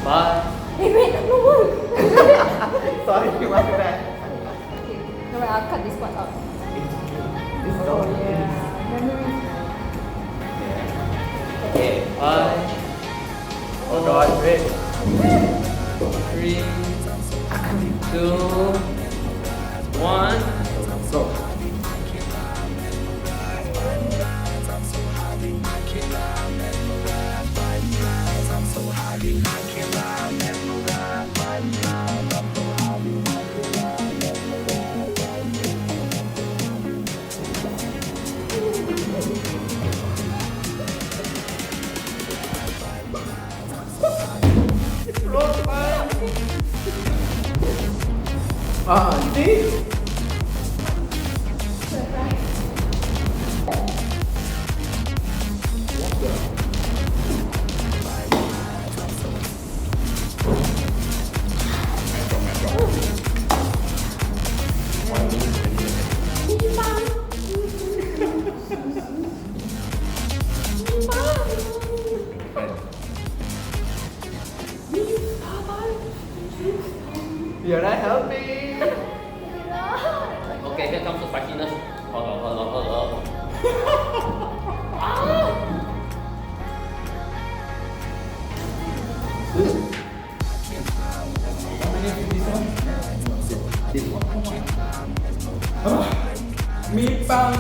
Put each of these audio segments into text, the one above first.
5. Hey, wait, no more. Sorry, my bad. Okay, no, I'll cut this part out. This is Oh, all. yeah. Memories. Okay, 5. Oh god, wait. 3, 2, 1. Go. See? You're not helping. Okay, here comes the spiciness. Hold on. Mi bang.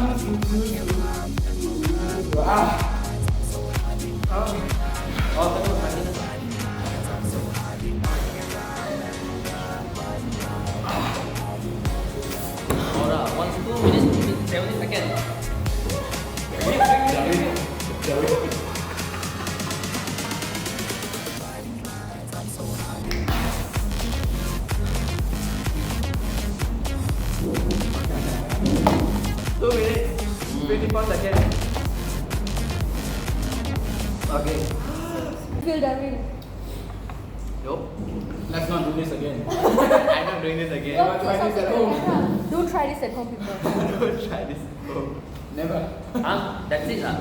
Oh, tengok spiciness. Hold on, 2 minutes, 70 seconds. Two minutes, 54 seconds. Okay. Feel Darwin. Nope. Let's not do this again. I'm not doing this again. Don't try this at home. Don't try this at home, people. Don't try this. Oh. Never. That's it lah.